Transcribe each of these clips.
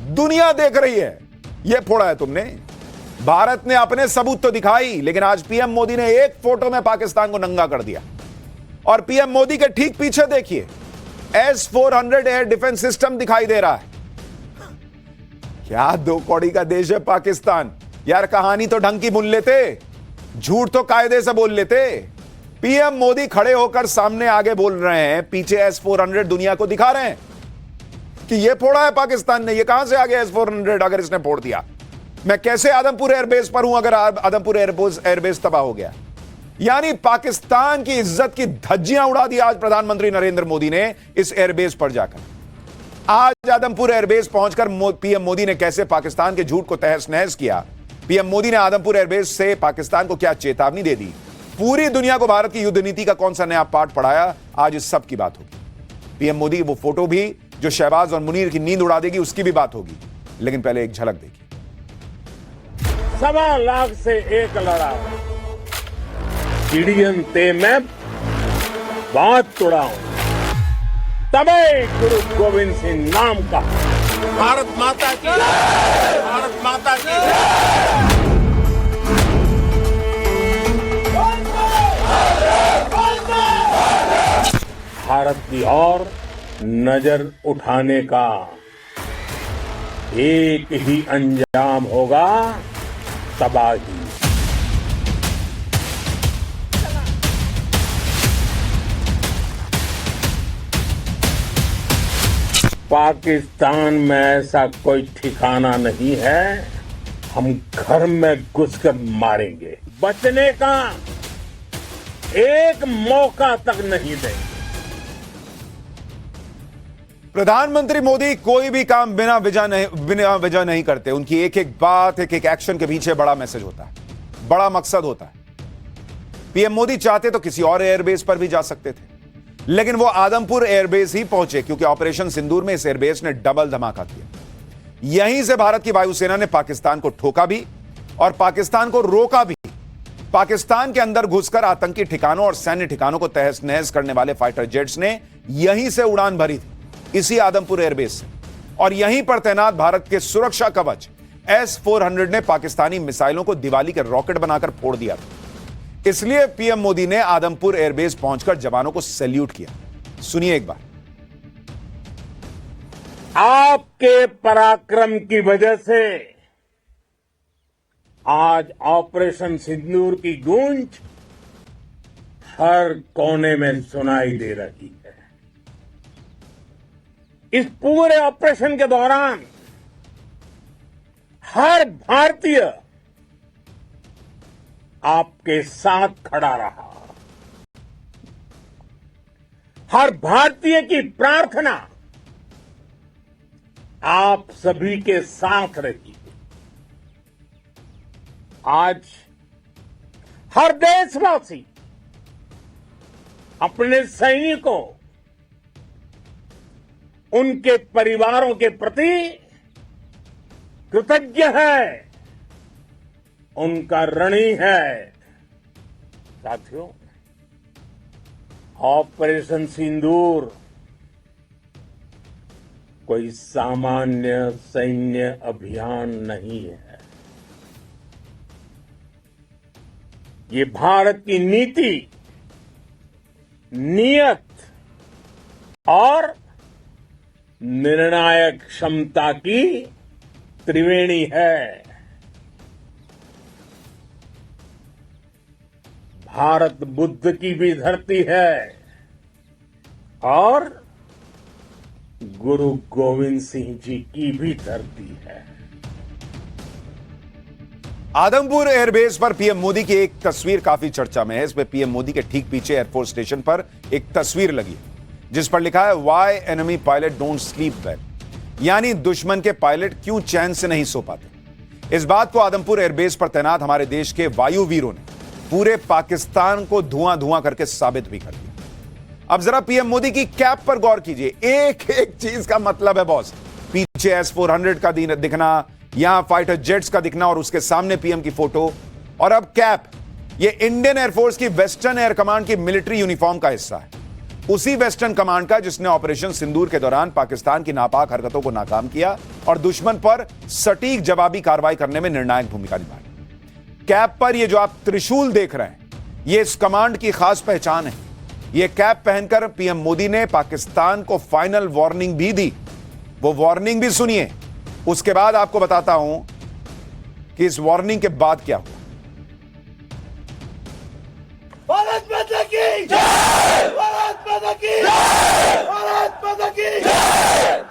दुनिया देख रही है। यह फोड़ा है तुमने। भारत ने अपने सबूत तो दिखाई, लेकिन आज पीएम मोदी ने एक फोटो में पाकिस्तान को नंगा कर दिया। और पीएम मोदी के ठीक पीछे देखिए, S-400 एयर डिफेंस सिस्टम दिखाई दे रहा है। क्या दो कौड़ी का देश है पाकिस्तान। यार कहानी तो ढंग की बुन लेते, झूठ तो कायदे से बोल लेते। पीएम मोदी खड़े होकर सामने आगे बोल रहे हैं, पीछे S-400 दुनिया को दिखा रहे हैं कि यह फोड़ा है पाकिस्तान ने। यह कहां से आ गया S-400? अगर इसने फोड़ दिया, मैं कैसे आदमपुर एयरबेस पर हूं अगर आदमपुर एयरबेस तबाह हो गया? यानी पाकिस्तान की इज्जत की धज्जियां उड़ा दी आज प्रधानमंत्री नरेंद्र मोदी ने इस एयरबेस पर जाकर। आज आदमपुर एयरबेस पहुंचकर पीएम मोदी ने कैसे पाकिस्तान के झूठ को तहस नहस किया। पीएम मोदी ने आदमपुर एयरबेस से पाकिस्तान को क्या चेतावनी दे दी। पूरी दुनिया को भारत की युद्ध नीति का कौन सा नया पाठ पढ़ाया, आज इस सब की बात होगी। पीएम मोदी की वो फोटो भी जो शहबाज और मुनीर की नींद उड़ा देगी, उसकी भी बात होगी। लेकिन पहले एक झलक देखिए। 1.25 लाख से एक लड़ा, चिड़ियन ते मैं बात तुड़ाऊं, तबे गुरु गोविंद सिंह नाम का। भारत माता की जय, भारत माता की जय। भारत की ओर नजर उठाने का एक ही अंजाम होगा, तबाही। पाकिस्तान में ऐसा कोई ठिकाना नहीं है, हम घर में घुसकर मारेंगे। बचने का एक मौका तक नहीं देंगे। प्रधानमंत्री मोदी कोई भी काम बिना वजह नहीं करते। उनकी एक एक बात, एक एक एक्शन के पीछे बड़ा मैसेज होता है, बड़ा मकसद होता है। पीएम मोदी चाहते तो किसी और एयरबेस पर भी जा सकते थे, लेकिन वो आदमपुर एयरबेस ही पहुंचे क्योंकि ऑपरेशन सिंदूर में इस एयरबेस ने डबल धमाका किया। यहीं से भारत की वायुसेना ने पाकिस्तान को ठोका भी और पाकिस्तान को रोका भी। पाकिस्तान के अंदर घुसकर आतंकी ठिकानों और सैन्य ठिकानों को तहस नहस करने वाले फाइटर जेट्स ने यहीं से उड़ान भरी थी, इसी आदमपुर एयरबेस से। और यहीं पर तैनात भारत के सुरक्षा कवच S-400 ने पाकिस्तानी मिसाइलों को दिवाली के रॉकेट बनाकर फोड़ दिया था। इसलिए पीएम मोदी ने आदमपुर एयरबेस पहुंचकर जवानों को सैल्यूट किया। सुनिए एक बार। आपके पराक्रम की वजह से आज ऑपरेशन सिंदूर की गूंज हर कोने में सुनाई दे रही है। इस पूरे ऑपरेशन के दौरान हर भारतीय आपके साथ खड़ा रहा। हर भारतीय की प्रार्थना आप सभी के साथ रही। आज हर देशवासी अपने सैनिकों, उनके परिवारों के प्रति कृतज्ञ है, उनका ऋणी है। साथियों, ऑपरेशन सिंदूर कोई सामान्य सैन्य अभियान नहीं है। ये भारत की नीति, नियत और निर्णायक क्षमता की त्रिवेणी है। भारत बुद्ध की भी धरती है और गुरु गोविंद सिंह जी की भी धरती है। आदमपुर एयरबेस पर पीएम मोदी की एक तस्वीर काफी चर्चा में है। इसमें पीएम मोदी के ठीक पीछे एयरफोर्स स्टेशन पर एक तस्वीर लगी है जिस पर लिखा है why enemy pilot don't sleep well, यानी दुश्मन के पायलट क्यों चैन से नहीं सो पाते। इस बात को आदमपुर एयरबेस पर तैनात हमारे देश के वायु वीरों ने पूरे पाकिस्तान को धुआं धुआं करके साबित भी कर दिया। अब जरा पीएम मोदी की कैप पर गौर कीजिए। एक एक चीज का मतलब है बॉस। पीछे S-400 का दिखना, यहां फाइटर जेट्स का दिखना और उसके सामने पीएम की फोटो, और अब कैप। यह इंडियन एयरफोर्स की वेस्टर्न एयर कमांड की मिलिट्री यूनिफॉर्म का हिस्सा है। उसी वेस्टर्न कमांड का जिसने ऑपरेशन सिंदूर के दौरान पाकिस्तान की नापाक हरकतों को नाकाम किया और दुश्मन पर सटीक जवाबी कार्रवाई करने में निर्णायक भूमिका निभाई। कैप पर ये जो आप त्रिशूल देख रहे हैं, ये इस कमांड की खास पहचान है। ये कैप पहनकर पीएम मोदी ने पाकिस्तान को फाइनल वार्निंग भी दी। वो वार्निंग भी सुनिए, उसके बाद आपको बताता हूं कि इस वार्निंग के बाद क्या हुआ। भारत माता की जय! भारत माता की जय! भारत माता की जय!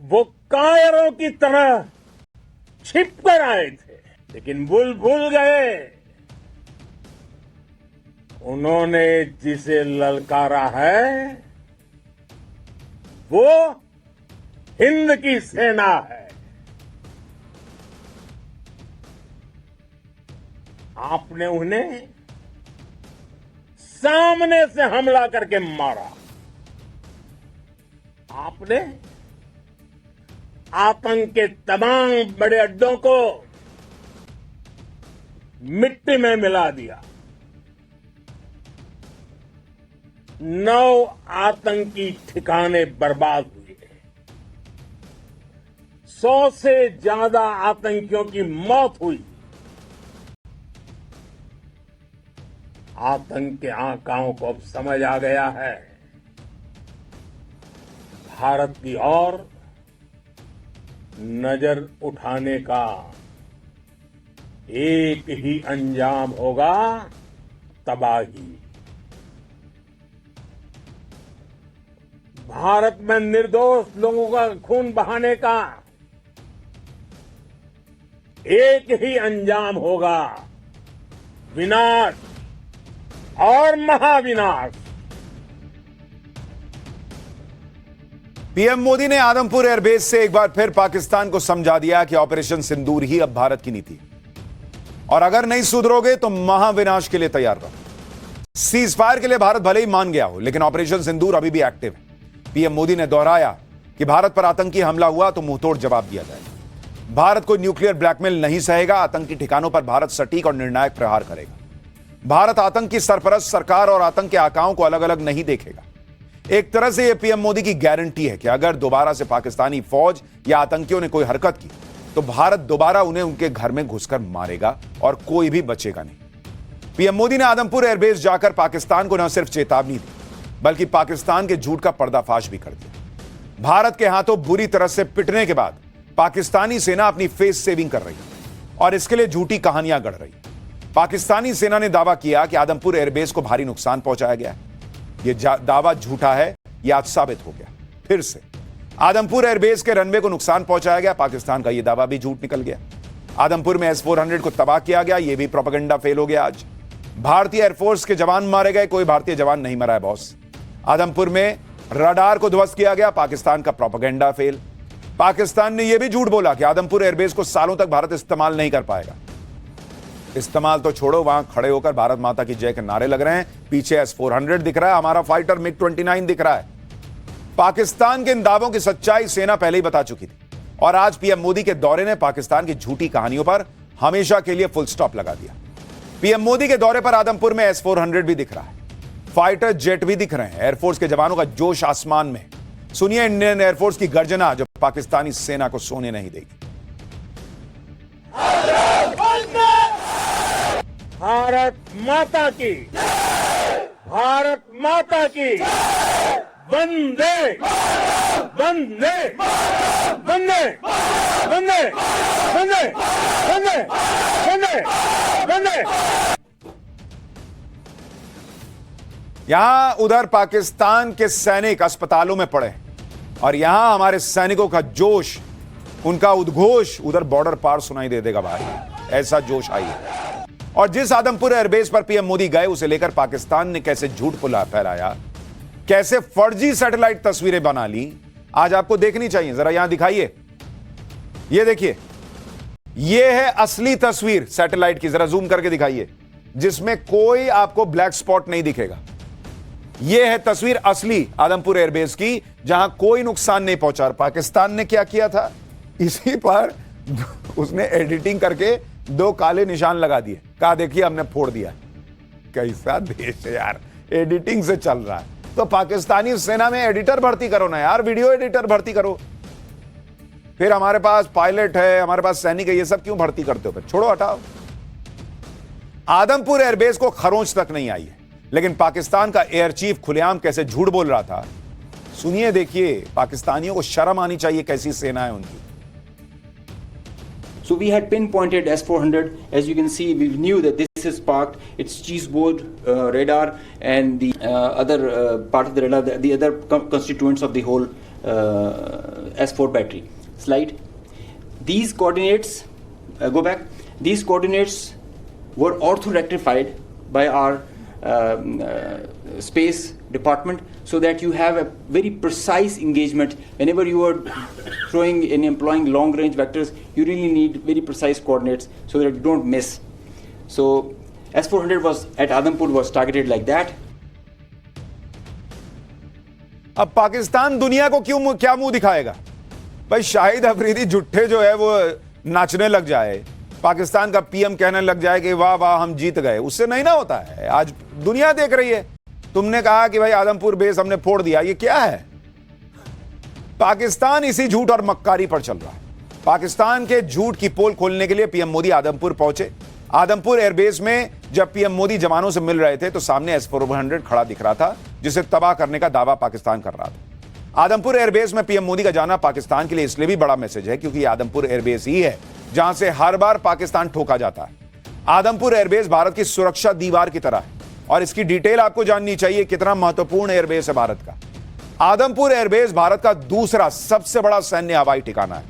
वो कायरों की तरह छिप कर आए थे, लेकिन भूल गए उन्होंने जिसे ललकारा है वो हिंद की सेना है। आपने उन्हें सामने से हमला करके मारा। आपने आतंक के तमाम बड़े अड्डों को मिट्टी में मिला दिया। 9 आतंकी ठिकाने बर्बाद हुए। 100 से ज्यादा आतंकियों की मौत हुई। आतंक के आकाओं को अब समझ आ गया है, भारत की ओर नजर उठाने का एक ही अंजाम होगा, तबाही। भारत में निर्दोष लोगों का खून बहाने का एक ही अंजाम होगा, विनाश और महाविनाश। पीएम मोदी ने आदमपुर एयरबेस से एक बार फिर पाकिस्तान को समझा दिया कि ऑपरेशन सिंदूर ही अब भारत की नीति और अगर नहीं सुधरोगे तो महाविनाश के लिए तैयार रहो। सीज फायर के लिए भारत भले ही मान गया हो, लेकिन ऑपरेशन सिंदूर अभी भी एक्टिव है। पीएम मोदी ने दोहराया कि भारत पर आतंकी हमला हुआ तो मुंहतोड़ जवाब दिया जाएगा। भारत कोई न्यूक्लियर ब्लैकमेल नहीं सहेगा। आतंकी ठिकानों पर भारत सटीक और निर्णायक प्रहार करेगा। भारत आतंक की सरपरस्त सरकार और आतंक के आकाओं को अलग अलग नहीं देखेगा। एक तरह से यह पीएम मोदी की गारंटी है कि अगर दोबारा से पाकिस्तानी फौज या आतंकियों ने कोई हरकत की तो भारत दोबारा उन्हें उनके घर में घुसकर मारेगा और कोई भी बचेगा नहीं। पीएम मोदी ने आदमपुर एयरबेस जाकर पाकिस्तान को न सिर्फ चेतावनी दी बल्कि पाकिस्तान के झूठ का पर्दाफाश भी कर दिया। भारत के हाथों बुरी तरह से पिटने के बाद पाकिस्तानी सेना अपनी फेस सेविंग कर रही है और इसके लिए झूठी कहानियां गढ़ रही है। पाकिस्तानी सेना ने दावा किया कि आदमपुर एयरबेस को भारी नुकसान पहुंचाया गया है। यह दावा झूठा है, यह आज साबित हो गया। फिर से आदमपुर एयरबेस के रनवे को नुकसान पहुंचाया गया। पाकिस्तान का यह दावा भी झूठ निकल गया। आदमपुर में S-400 को तबाह किया गया, यह भी प्रोपेगेंडा फेल हो गया। आज भारतीय एयरफोर्स के जवान मारे गए, कोई भारतीय जवान नहीं मरा है बॉस। आदमपुर में रडार को ध्वस्त किया गया, पाकिस्तान का प्रोपेगेंडा फेल। पाकिस्तान ने यह भी झूठ बोला कि आदमपुर एयरबेस को सालों तक भारत इस्तेमाल नहीं कर पाएगा। इस्तेमाल तो छोड़ो, वहां खड़े होकर भारत माता की जय के नारे लग रहे हैं। पीछे S-400 दिख रहा है, हमारा फाइटर MiG-29 दिख रहा है। पाकिस्तान के इन दावों की सच्चाई सेना पहले ही बता चुकी थी और आज पीएम मोदी के दौरे ने पाकिस्तान की झूठी कहानियों पर हमेशा के लिए फुल स्टॉप लगा दिया। पीएम मोदी के दौरे पर आदमपुर में S-400 भी दिख रहा है, फाइटर जेट भी दिख रहे हैं। एयरफोर्स के जवानों का जोश आसमान में। सुनिए इंडियन एयरफोर्स की गर्जना जो पाकिस्तानी सेना को सोने नहीं देगी। भारत माता की, भारत माता की, वंदे वंदे वंदे वंदे वंदे वंदे वंदे वंदे। यहां उधर पाकिस्तान के सैनिक अस्पतालों में पड़े और यहां हमारे सैनिकों का जोश, उनका उद्घोष उधर बॉर्डर पार सुनाई दे देगा भाई। ऐसा जोश आई है। और जिस आदमपुर एयरबेस पर पीएम मोदी गए उसे लेकर पाकिस्तान ने कैसे झूठ फैलाया, कैसे फर्जी सैटेलाइट तस्वीरें बना ली, आज आपको देखनी चाहिए। जरा यहां दिखाइए, ये देखिए, ये है असली तस्वीर सैटेलाइट की। जरा जूम करके दिखाइए, जिसमें कोई आपको ब्लैक स्पॉट नहीं दिखेगा। यह है तस्वीर असली आदमपुर एयरबेस की, जहां कोई नुकसान नहीं पहुंचा। पाकिस्तान ने क्या किया था, इसी पर उसने एडिटिंग करके 2 काले निशान लगा दिए, कहा देखिए हमने फोड़ दिया। कैसा देश है यार, एडिटिंग से चल रहा है। तो पाकिस्तानी सेना में एडिटर भर्ती करो ना यार, वीडियो एडिटर भर्ती करो। फिर हमारे पास पायलट है, हमारे पास सैनिक है, ये सब क्यों भर्ती करते हो? फिर छोड़ो, हटाओ। आदमपुर एयरबेस को खरोंच तक नहीं आई है, लेकिन पाकिस्तान का एयर चीफ खुलेआम कैसे झूठ बोल रहा था, सुनिए, देखिए। पाकिस्तानियों को शर्म आनी चाहिए, कैसी सेना है उनकी। So we had pinpointed S-400. As you can see, we knew that this is parked. It's cheeseboard radar and the other part of the radar, the other constituents of the whole S4 battery. Slide. These coordinates, go back. These coordinates were ortho-rectified by our space department, so that you have a very precise engagement. Whenever you are throwing and employing long range vectors, you really need very precise coordinates so that you don't miss. So S-400 was at Adampur was targeted like that. अब पाकिस्तान दुनिया को क्या मुंह दिखाएगा भाई? शाहिद अफरीदी जुट्ठे जो है वो नाचने लग जाए, पाकिस्तान का पीएम कहने लग जाए कि वाह वाह हम जीत गए, उससे नहीं ना होता है। आज दुनिया देख रही है। तुमने कहा कि भाई आदमपुर बेस हमने फोड़ दिया, ये क्या है? पाकिस्तान इसी झूठ और मक्कारी पर चल रहा है। पाकिस्तान के झूठ की पोल खोलने के लिए पीएम मोदी आदमपुर पहुंचे। आदमपुर एयरबेस में जब पीएम मोदी जवानों से मिल रहे थे तो सामने S-400 खड़ा दिख रहा था, जिसे तबाह करने का दावा पाकिस्तान कर रहा था। आदमपुर एयरबेस में पीएम मोदी का जाना पाकिस्तान के लिए इसलिए भी बड़ा मैसेज है क्योंकि आदमपुर एयरबेस ही है जहां से हर बार पाकिस्तान ठोका जाता है। आदमपुर एयरबेस भारत की सुरक्षा दीवार की तरह है और इसकी डिटेल आपको जाननी चाहिए, कितना महत्वपूर्ण एयरबेस है भारत का। आदमपुर एयरबेस भारत का दूसरा सबसे बड़ा सैन्य हवाई ठिकाना है।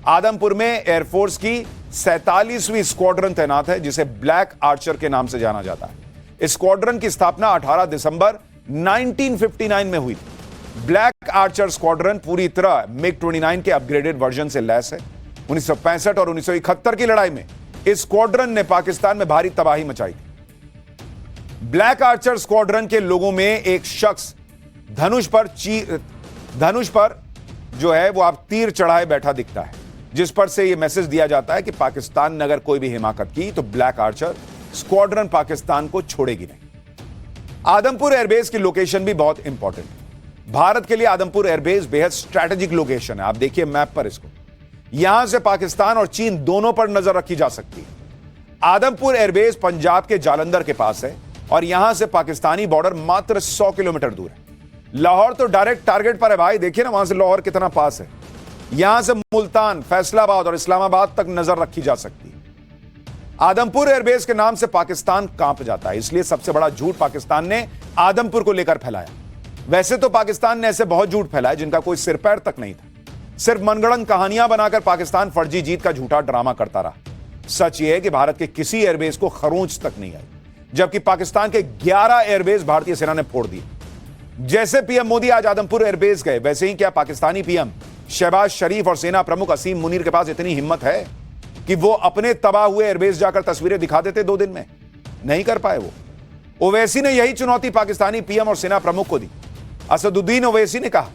आदमपुर में एयरफोर्स की 47वीं स्क्वाड्रन तैनात है, जिसे ब्लैक आर्चर के नाम से जाना जाता है। इस स्क्वाड्रन की स्थापना 18 दिसंबर 1959 में हुई थी। ब्लैक आर्चर स्क्वाड्रन पूरी तरह MiG-29 के अपग्रेडेड वर्जन से लैस है। 1965 और 1971 की लड़ाई में इस स्क्वाड्रन ने पाकिस्तान में भारी तबाही मचाई थी। ब्लैक आर्चर स्क्वाड्रन के लोगों में एक शख्स धनुष पर जो है वो आप तीर चढ़ाए बैठा दिखता है, जिस पर से यह मैसेज दिया जाता है कि पाकिस्तान ने अगर कोई भी हिमाकत की तो ब्लैक आर्चर स्क्वाड्रन पाकिस्तान को छोड़ेगी नहीं। आदमपुर एयरबेस की लोकेशन भी बहुत इंपॉर्टेंट है। भारत के लिए आदमपुर एयरबेस बेहद स्ट्रैटेजिक लोकेशन है। आप देखिए मैप पर इसको, यहां से पाकिस्तान और चीन दोनों पर नजर रखी जा सकती है। आदमपुर एयरबेस पंजाब के जालंधर के पास है और यहां से पाकिस्तानी बॉर्डर मात्र 100 किलोमीटर दूर है। लाहौर तो डायरेक्ट टारगेट पर है भाई, देखिए ना वहां से लाहौर कितना पास है। यहां से मुल्तान, फैसलाबाद और इस्लामाबाद तक नजर रखी जा सकती है। आदमपुर एयरबेस के नाम से पाकिस्तान कांप जाता है, इसलिए सबसे बड़ा झूठ पाकिस्तान ने आदमपुर को लेकर फैलाया। वैसे तो पाकिस्तान ने ऐसे बहुत झूठ फैलाए जिनका कोई सिर पैर तक नहीं था। सिर्फ मनगढ़ंत कहानियां बनाकर पाकिस्तान फर्जी जीत का झूठा ड्रामा करता रहा। सच यह है कि भारत के किसी एयरबेस को खरोंच तक नहीं आई, जबकि पाकिस्तान के 11 एयरबेस भारतीय सेना ने फोड़ दिए। जैसे पीएम मोदी आज आदमपुर एयरबेस गए, वैसे ही क्या पाकिस्तानी पीएम शहबाज शरीफ और सेना प्रमुख असीम मुनीर के पास इतनी हिम्मत है कि वो अपने तबाह हुए एयरबेस जाकर तस्वीरें दिखा देते 2 दिन में? नहीं कर पाए वो। ओवैसी ने यही चुनौती पाकिस्तानी पीएम और सेना प्रमुख को दी। असदुद्दीन ओवैसी ने कहा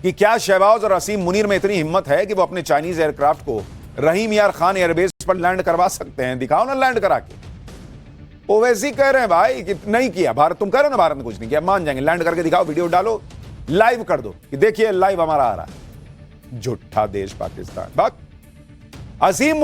कि क्या शहबाज और असीम मुनीर में इतनी हिम्मत है कि वो अपने चाइनीज एयरक्राफ्ट को रहीम यार खान एयरबेस पर लैंड करवा सकते हैं? दिखाओ ना लैंड करा के। ओवैसी कह रहे हैं भाई कि नहीं किया भारत, तुम कह रहे हो ना भारत ने कुछ नहीं किया, मान जाएंगे, लैंड करके दिखाओ, वीडियो डालो, लाइव कर दो कि देखिए लाइव हमारा आ रहा है। झूठा देश पाकिस्तान। असीम